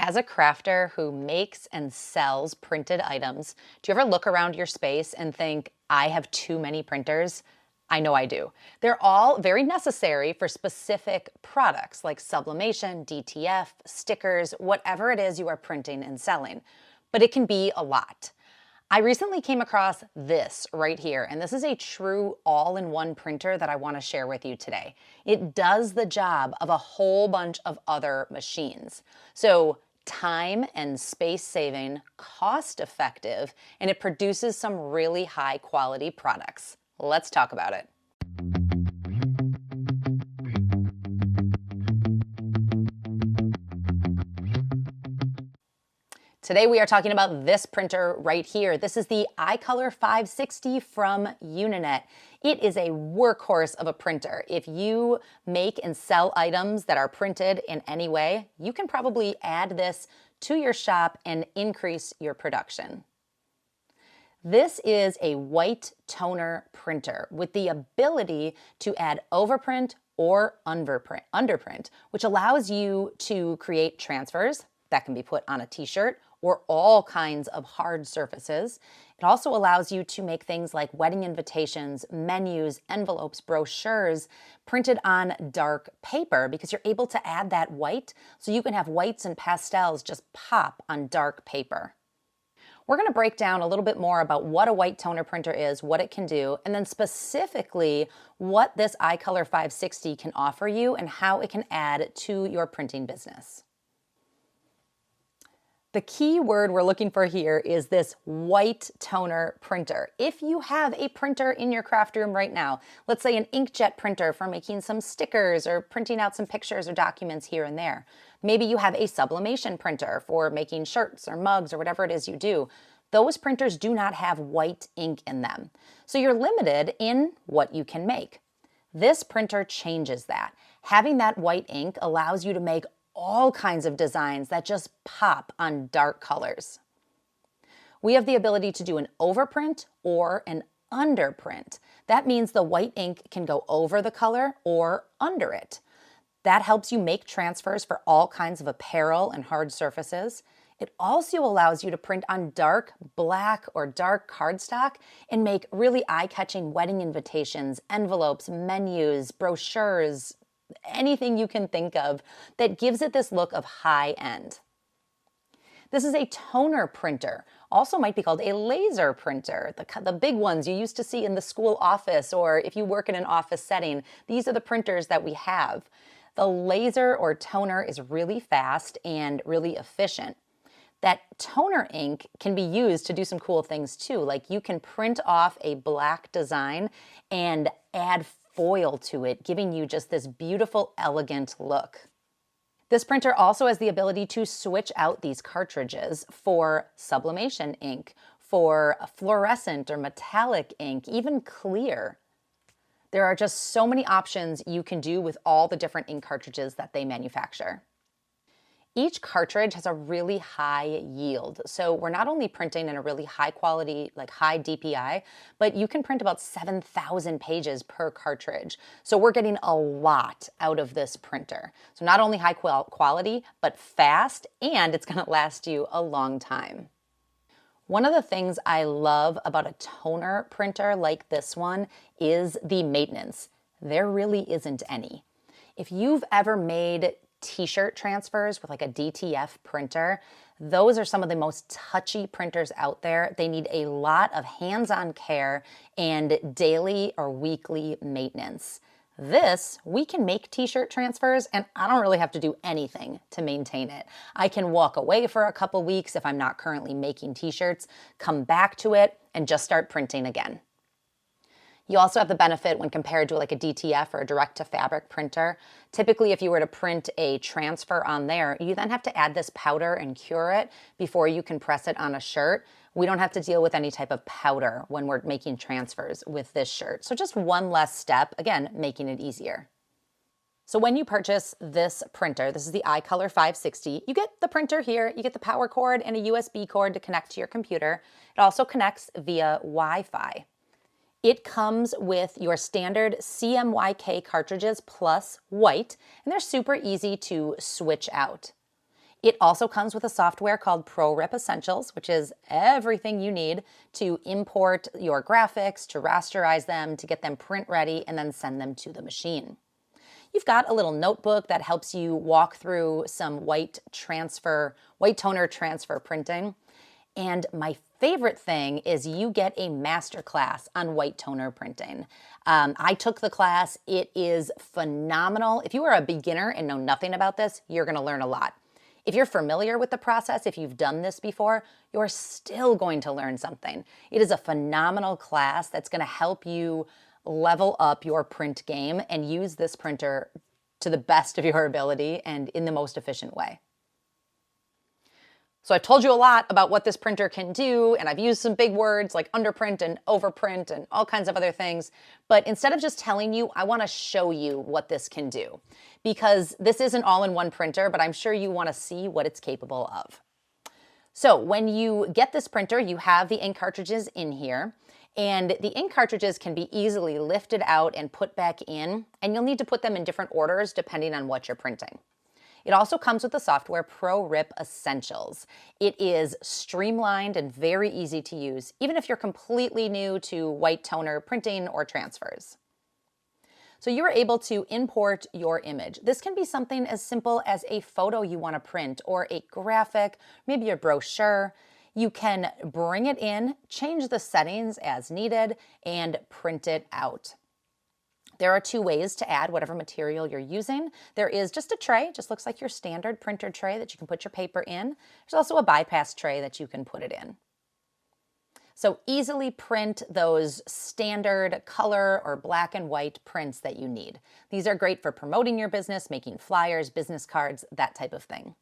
As a crafter who makes and sells printed items, do you ever look around your space and think, I have too many printers? I know I do. They're all very necessary for specific products like sublimation, DTF, stickers, whatever it is you are printing and selling. But it can be a lot. I recently came across this right here, and this is a true all-in-one printer that I want to share with you today. It does the job of a whole bunch of other machines. So time and space saving, cost effective, and it produces some really high quality products. Let's talk about it. Today we are talking about this printer right here. This is the iColor 560 from Uninet. It is a workhorse of a printer. If you make and sell items that are printed in any way, you can probably add this to your shop and increase your production. This is a white toner printer with the ability to add overprint or underprint, which allows you to create transfers that can be put on a t-shirt or all kinds of hard surfaces. It also allows you to make things like wedding invitations, menus, envelopes, brochures printed on dark paper because you're able to add that white so you can have whites and pastels just pop on dark paper. We're going to break down a little bit more about what a white toner printer is, what it can do, and then specifically what this iColor 560 can offer you and how it can add to your printing business. The key word we're looking for here is this white toner printer. If you have a printer in your craft room right now, let's say an inkjet printer for making some stickers or printing out some pictures or documents here and there. Maybe you have a sublimation printer for making shirts or mugs or whatever it is you do. Those printers do not have white ink in them. So you're limited in what you can make. This printer changes that. Having that white ink allows you to make all kinds of designs that just pop on dark colors. We have the ability to do an overprint or an underprint. That means the white ink can go over the color or under it. That helps you make transfers for all kinds of apparel and hard surfaces. It also allows you to print on dark black or dark cardstock and make really eye-catching wedding invitations, envelopes, menus, brochures, anything you can think of that gives it this look of high end. This is a toner printer, also might be called a laser printer, the big ones you used to see in the school office or if you work in an office setting. These are the printers that we have. The laser or toner is really fast and really efficient. That toner ink can be used to do some cool things too, like you can print off a black design and add foil to it, giving you just this beautiful, elegant look. This printer also has the ability to switch out these cartridges for sublimation ink, for fluorescent or metallic ink, even clear. There are just so many options you can do with all the different ink cartridges that they manufacture. Each cartridge has a really high yield. So we're not only printing in a really high quality, like high DPI, but you can print about 7,000 pages per cartridge. So we're getting a lot out of this printer. So not only high quality, but fast, and it's gonna last you a long time. One of the things I love about a toner printer like this one is the maintenance. There really isn't any. If you've ever made t-shirt transfers with like a DTF printer, those are some of the most touchy printers out there. They need a lot of hands-on care and daily or weekly maintenance. This, we can make t-shirt transfers and I don't really have to do anything to maintain it. I can walk away for a couple weeks if I'm not currently making t-shirts, come back to it and just start printing again. You also have the benefit when compared to like a DTF or a direct-to-fabric printer. Typically, if you were to print a transfer on there, you then have to add this powder and cure it before you can press it on a shirt. We don't have to deal with any type of powder when we're making transfers with this shirt. So just one less step, again, making it easier. So when you purchase this printer, this is the iColor 560, you get the printer here, you get the power cord and a USB cord to connect to your computer. It also connects via Wi-Fi. It comes with your standard CMYK cartridges plus white, and they're super easy to switch out. It also comes with a software called ProRip Essentials, which is everything you need to import your graphics, to rasterize them, to get them print ready, and then send them to the machine. You've got a little notebook that helps you walk through some white toner transfer printing. And my favorite thing is you get a master class on white toner printing. I took the class. It is phenomenal. If you are a beginner and know nothing about this, you're going to learn a lot. If you're familiar with the process, if you've done this before, you're still going to learn something. It is a phenomenal class that's going to help you level up your print game and use this printer to the best of your ability and in the most efficient way. So I've told you a lot about what this printer can do, and I've used some big words like underprint and overprint and all kinds of other things. But instead of just telling you, I want to show you what this can do, because this is an all-in-one printer, but I'm sure you want to see what it's capable of. So when you get this printer, you have the ink cartridges in here, and the ink cartridges can be easily lifted out and put back in, and you'll need to put them in different orders depending on what you're printing. It also comes with the software ProRip Essentials. It is streamlined and very easy to use, even if you're completely new to white toner printing or transfers. So you're able to import your image. This can be something as simple as a photo you want to print or a graphic, maybe a brochure. You can bring it in, change the settings as needed, and print it out. There are two ways to add whatever material you're using. There is just a tray, just looks like your standard printer tray that you can put your paper in. There's also a bypass tray that you can put it in. So easily print those standard color or black and white prints that you need. These are great for promoting your business, making flyers, business cards, that type of thing.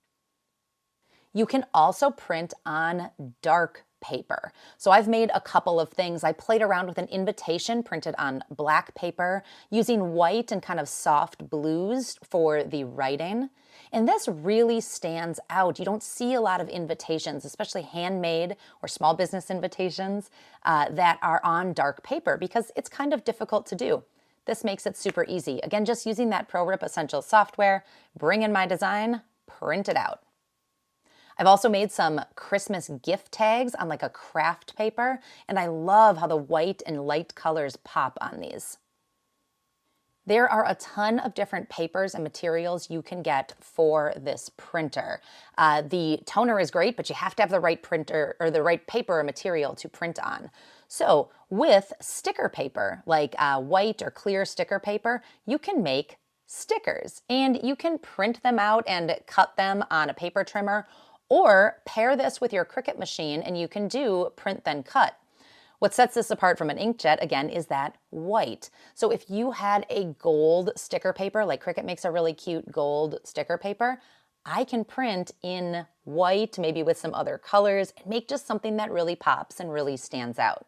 You can also print on dark paper. So I've made a couple of things. I played around with an invitation printed on black paper using white and kind of soft blues for the writing. And this really stands out. You don't see a lot of invitations, especially handmade or small business invitations that are on dark paper because it's kind of difficult to do. This makes it super easy. Again, just using that ProRip Essentials software, bring in my design, print it out. I've also made some Christmas gift tags on like a craft paper, and I love how the white and light colors pop on these. There are a ton of different papers and materials you can get for this printer. The toner is great, but you have to have the right printer or the right paper or material to print on. So with sticker paper, like white or clear sticker paper, you can make stickers, and you can print them out and cut them on a paper trimmer, or pair this with your Cricut machine and you can do print then cut. What sets this apart from an inkjet, again, is that white. So if you had a gold sticker paper, like Cricut makes a really cute gold sticker paper, I can print in white, maybe with some other colors, and make just something that really pops and really stands out.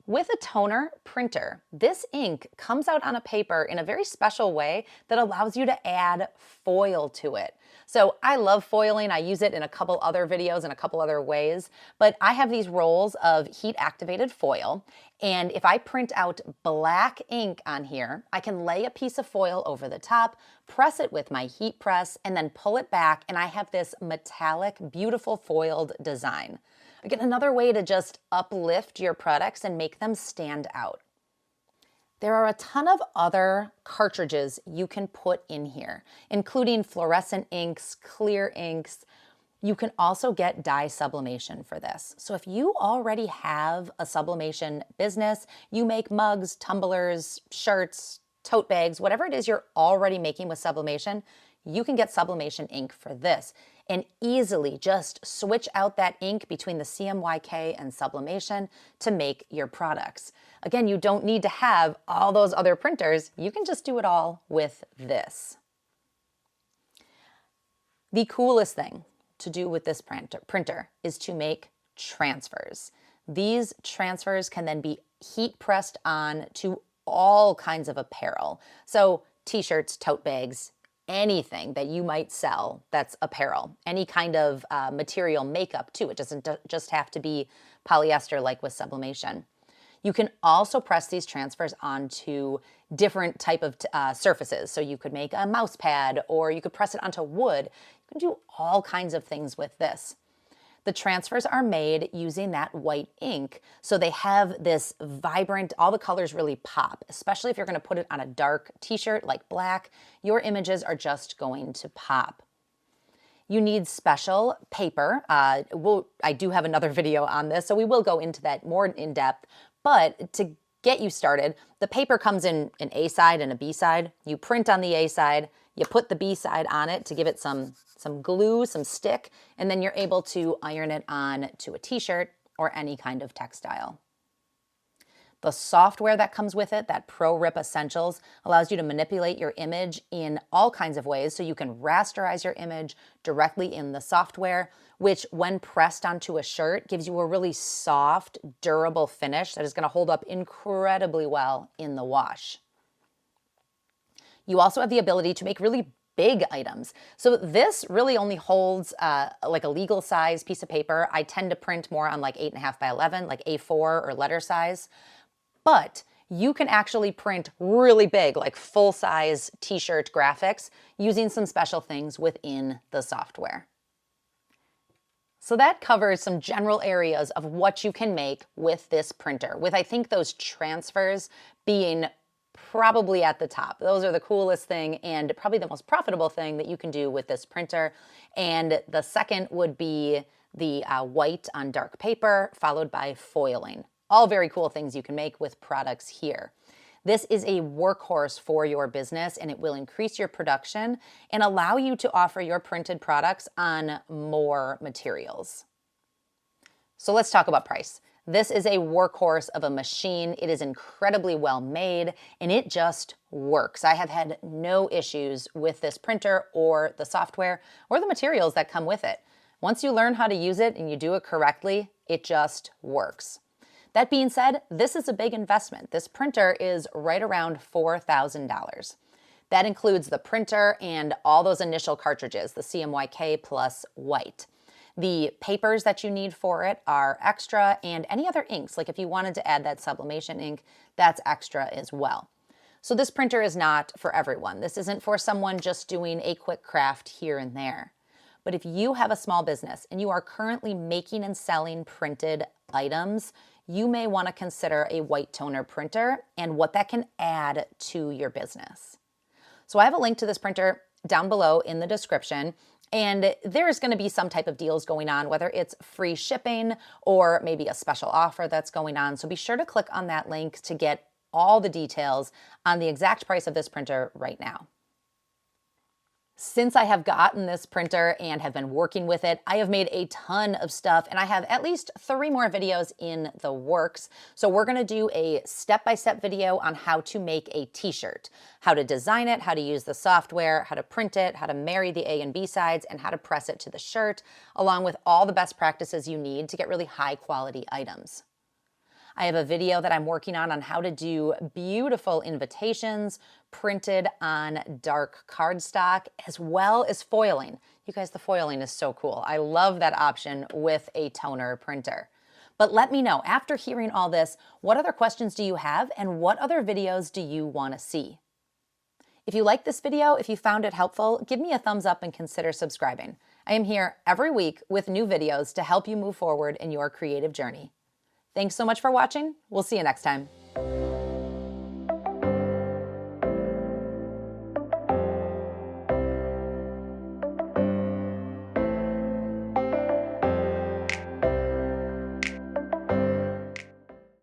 With a toner printer, this ink comes out on a paper in a very special way that allows you to add foil to it. So I love foiling. I use it in a couple other videos in a couple other ways, but I have these rolls of heat activated foil. And if I print out black ink on here, I can lay a piece of foil over the top, press it with my heat press, and then pull it back. And I have this metallic, beautiful foiled design. Again, another way to just uplift your products and make them stand out. There are a ton of other cartridges you can put in here, including fluorescent inks, clear inks. You can also get dye sublimation for this. So if you already have a sublimation business, you make mugs, tumblers, shirts, tote bags, whatever it is you're already making with sublimation, you can get sublimation ink for this and easily just switch out that ink between the CMYK and sublimation to make your products. Again, you don't need to have all those other printers. You can just do it all with this. The coolest thing to do with this printer is to make transfers. These transfers can then be heat pressed on to all kinds of apparel. So t-shirts, tote bags, anything that you might sell that's apparel, any kind of material makeup too. It doesn't just have to be polyester like with sublimation. You can also press these transfers onto different type of surfaces. So you could make a mouse pad, or you could press it onto wood. You can do all kinds of things with this. The transfers are made using that white ink, so they have this vibrant, all the colors really pop, especially if you're going to put it on a dark t-shirt like black. Your images are just going to pop. You need special paper. I do have another video on this, so we will go into that more in depth, but to get you started, the paper comes in an A side and a B side. You print on the A side, you put the B side on it to give it some glue, some stick, and then you're able to iron it on to a t-shirt or any kind of textile. The software that comes with it, that ProRip Essentials, allows you to manipulate your image in all kinds of ways. So you can rasterize your image directly in the software, which when pressed onto a shirt gives you a really soft, durable finish that is going to hold up incredibly well in the wash. You also have the ability to make really big items. So this really only holds like a legal size piece of paper. I tend to print more on like 8.5 by 11, like A4 or letter size. But you can actually print really big, like full-size t-shirt graphics using some special things within the software. So that covers some general areas of what you can make with this printer, with I think those transfers being probably at the top. Those are the coolest thing and probably the most profitable thing that you can do with this printer. And the second would be the white on dark paper, followed by foiling. All very cool things you can make with products here. This is a workhorse for your business, and it will increase your production and allow you to offer your printed products on more materials. So let's talk about price. This is a workhorse of a machine. It is incredibly well made, and it just works. I have had no issues with this printer or the software or the materials that come with it. Once you learn how to use it and you do it correctly, it just works. That being said, this is a big investment. This printer is right around $4,000. That includes the printer and all those initial cartridges, the CMYK plus white. The papers that you need for it are extra, and any other inks, like if you wanted to add that sublimation ink, that's extra as well. So this printer is not for everyone. This isn't for someone just doing a quick craft here and there. But if you have a small business and you are currently making and selling printed items, you may want to consider a white toner printer and what that can add to your business. So I have a link to this printer down below in the description, and there's going to be some type of deals going on, whether it's free shipping or maybe a special offer that's going on. So be sure to click on that link to get all the details on the exact price of this printer right now. Since I have gotten this printer and have been working with it, I have made a ton of stuff, and I have at least 3 more videos in the works. So we're going to do a step-by-step video on how to make a t-shirt, how to design it, how to use the software, how to print it, how to marry the A and B sides, and how to press it to the shirt, along with all the best practices you need to get really high-quality items. I have a video that I'm working on how to do beautiful invitations printed on dark cardstock, as well as foiling. You guys, the foiling is so cool. I love that option with a toner printer. But let me know, after hearing all this, what other questions do you have and what other videos do you want to see? If you like this video, if you found it helpful, give me a thumbs up and consider subscribing. I am here every week with new videos to help you move forward in your creative journey. Thanks so much for watching. We'll see you next time.